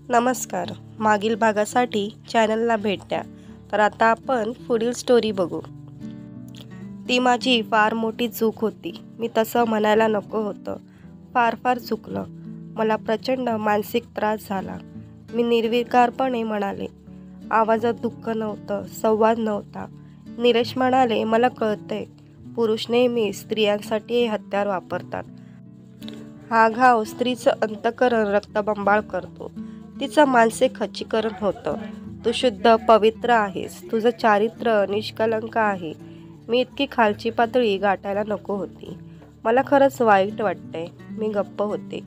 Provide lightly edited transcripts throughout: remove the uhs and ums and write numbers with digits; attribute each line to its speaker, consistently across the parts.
Speaker 1: नमस्कार. मागील भागासाठी चॅनलला भेट द्या. तर आता आपण पुढील स्टोरी बघू. ती माझी फार मोठी चूक होती. मी तसं म्हणायला नको होतं. फार चुकलं. मला प्रचंड मानसिक त्रास झाला. मी निर्विकारपणे म्हणाले. आवाजात दुःख नव्हतं, संवाद नव्हता. निलेश म्हणाले, मला कळतंय. पुरुष नेहमी स्त्रियांसाठी हे हत्यार वापरतात. हा घाव स्त्रीचं अंतःकरण रक्तबंबाळ करतो. तिचं मानसिक खच्चीकरण होतं. तू शुद्ध, पवित्र आहेस. तुझं चारित्र्य निष्कलंक आहे. मी इतकी खालची पातळी गाठायला नको होती. मला खरंच वाईट वाटतंय. मी गप्प होते.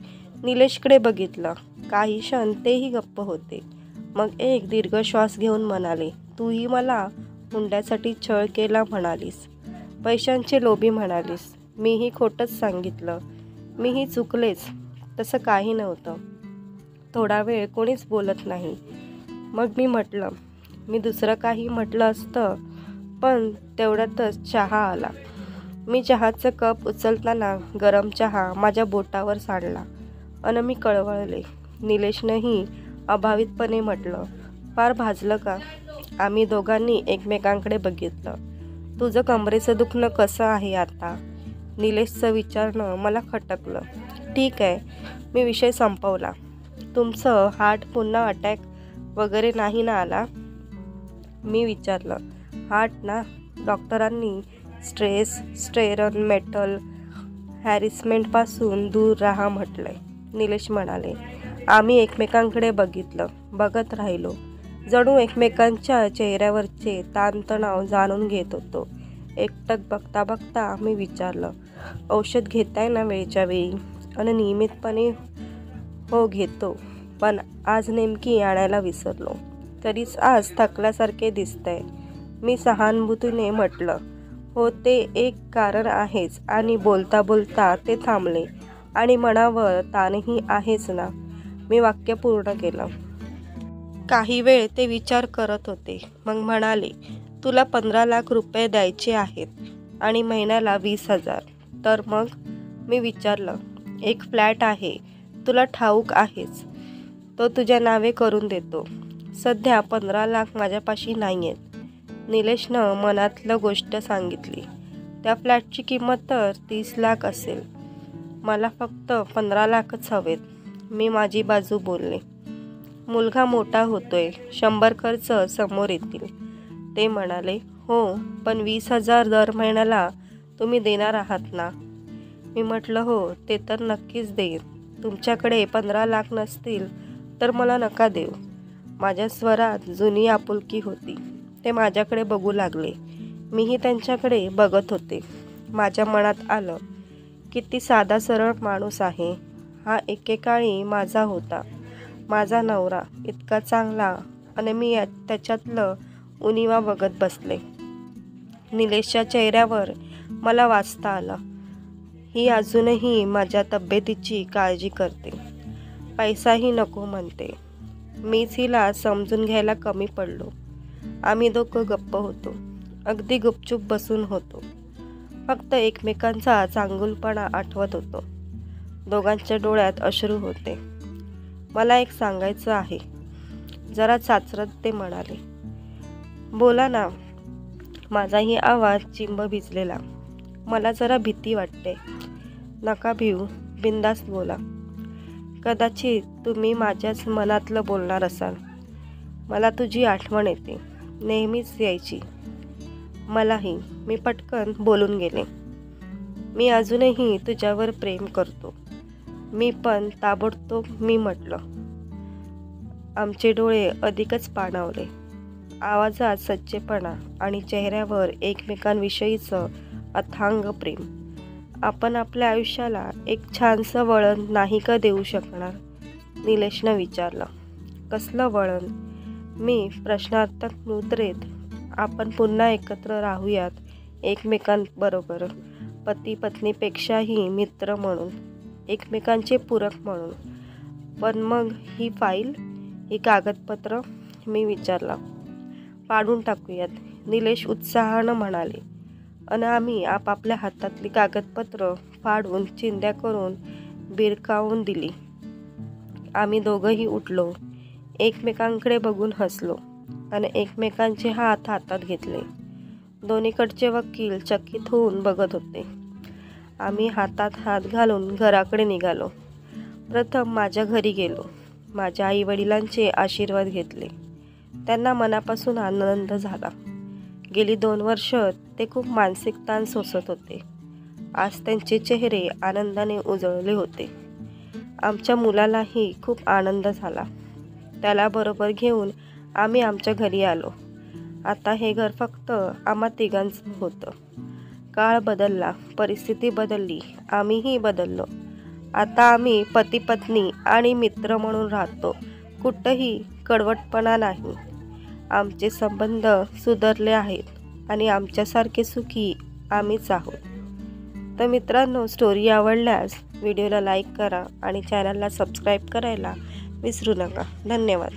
Speaker 1: निलेशकडे बघितलं. काही क्षण तेही गप्प होते. मग एक दीर्घ श्वास घेऊन म्हणाले, तूही मला हुंड्यासाठी छळ केला म्हणालीस. पैशांचे लोभी म्हणालीस. मीही खोटंच सांगितलं. मीही चुकलेच. तसं काही नव्हतं. थोडा वेळ कोणीच बोलत नाही. मग मी म्हटलं, मी दुसरं काही म्हटलं असतं, पण तेवढ्यातच चहा आला. मी चहाचं कप उचलताना गरम चहा माझ्या बोटावर सांडला आणि मी कळवळले. निलेशनंही अभावितपणे म्हटलं, फार भाजलं का? आम्ही दोघांनी एकमेकांकडे बघितलं. तुझं कमरेचं दुखणं कसं आहे आता? निलेशचं विचारणं मला खटकलं. ठीक आहे. मी विषय संपवला. तुमचं हार्ट पुन्हा अटॅक वगैरे नाही ना आला? मी विचारलं. हार्ट ना? डॉक्टरांनी स्ट्रेस, स्टेरॉन, मेटल हॅरिसमेंटपासून दूर राहा म्हटलंय. निलेश म्हणाले. आम्ही एकमेकांकडे बघत राहिलो. जणू एकमेकांच्या चेहऱ्यावरचे ताणतणाव जाणून घेत होतो. एकटक बघता बघता मी विचारलं, औषध घेताय ना वेळच्या वेळी? आणि नियमितपणे? हो घेतो, पण आज नेमकी आणायला विसरलो. तरीच आज थकल्यासारखे दिसतंय. मी सहानुभूतीने म्हटलं. हो ते एक कारण आहेच. आणि बोलता बोलता ते थांबले. आणि मनावर ताणही आहेच ना. मी वाक्य पूर्ण केलं. काही वेळ ते विचार करत होते. मग म्हणाले, तुला 15 लाख रुपये द्यायचे आहेत आणि महिन्याला 20,000. तर मग? मी विचारलं. एक फ्लॅट आहे, तुला ठाऊक आहेच. तो तुझ्या नावे करून देतो. सध्या 15 लाख माझ्यापाशी नाही आहेत. निलेशनं मनातलं गोष्ट सांगितली. त्या फ्लॅटची किंमत तर 30 लाख असेल. मला फक्त 15 लाखच हवेत. मी माझी बाजू बोलले. मुलगा मोठा होतोय. 100 खर्च समोर येतील. ते म्हणाले, हो, पण 20,000 दर महिन्याला तुम्ही देणार आहात ना? मी म्हटलं, हो, ते तर नक्कीच देईन. तुमच्याकडे 15 लाख नसतील तर मला नका देऊ. माझ्या स्वरात जुनी आपुलकी होती. ते माझ्याकडे बघू लागले. मीही त्यांच्याकडे बघत होते. माझ्या मनात आलं, किती साधा सरळ माणूस आहे हा. एकेकाळी माझा होता. माझा नवरा इतका चांगला आणि मी त्याच्यातलं उणिवा बघत बसले. निलेशच्या चेहऱ्यावर मला वाचता आलं. ही अजूनही माझ्या तब्येतीची काळजी करते. पैसाही नको म्हणते. मीच हिला समजून घ्यायला कमी पडलो. आम्ही दोघं गप्प होतो. अगदी गुपचूप बसून होतो. फक्त एकमेकांचा चांगुलपणा आठवत होतो. दोघांच्या डोळ्यात अश्रू होते. मला एक सांगायचं आहे, जरा चाचरत ते म्हणाले. बोला ना. माझाही आवाज चिंब भिजलेला. मला जरा भीती वाटते. नका भिऊ, बिनधास्त बोला. कदाचित तुम्ही माझ्याच मनातलं बोलणार असाल. मला तुझी आठवण येते. नेहमीच यायची. मलाही. मी पटकन बोलून गेले. मी अजूनही तुझ्यावर प्रेम करतो. मी पण ताबडतोब मी म्हटलं. आमचे डोळे अधिकच पाणावले. आवाजात सच्चेपणा आणि चेहऱ्यावर एकमेकांविषयीचं अथांग प्रेम. आपण आपल्या आयुष्याला एक छानसं वळण नाही का देऊ शकणार? निलेशनं विचारलं. कसलं वळण? मी प्रश्नार्थक मुद्रेत. आपण पुन्हा एकत्र राहूयात एकमेकांबरोबर. पती पत्नीपेक्षाही मित्र म्हणून, एकमेकांचे पूरक म्हणून. पण मग ही फाईल, ही कागदपत्र? मी विचारला. पाडून टाकूयात, निलेश उत्साहानं म्हणाले. आणि आम्ही आपापल्या हातातली कागदपत्र फाडून चिंध्या करून भिरकावून दिली. आम्ही दोघंही उठलो. एकमेकांकडे बघून हसलो आणि एकमेकांचे हात हातात घेतले. दोन्हीकडचे वकील चकित होऊन बघत होते. आम्ही हातात हात घालून घराकडे निघालो. प्रथम माझ्या घरी गेलो. माझ्या आईवडिलांचे आशीर्वाद घेतले. त्यांना मनापासून आनंद झाला. गेली 2 वर्ष ते खूप मानसिक ताण सोसत होते. आज त्यांचे चेहरे आनंदाने उजळले होते. आमच्या मुलालाही खूप आनंद झाला. त्याला बरोबर घेऊन आम्ही आमच्या घरी आलो. आता हे घर फक्त आम्हा तिघांचं होतं. काळ बदलला, परिस्थिती बदलली, आम्हीही बदललो. आता आम्ही पती पत्नी आणि मित्र म्हणून राहतो. कुठंही कडवटपणा नाही. आमचे संबंध सुधारले आहेत आणि आमच्यासारखे सुखी आम्हीच आहोत. तर मित्रांनो, स्टोरी आवडल्यास व्हिडिओला लाईक करा आणि चॅनलला सबस्क्राईब करायला विसरू नका. धन्यवाद.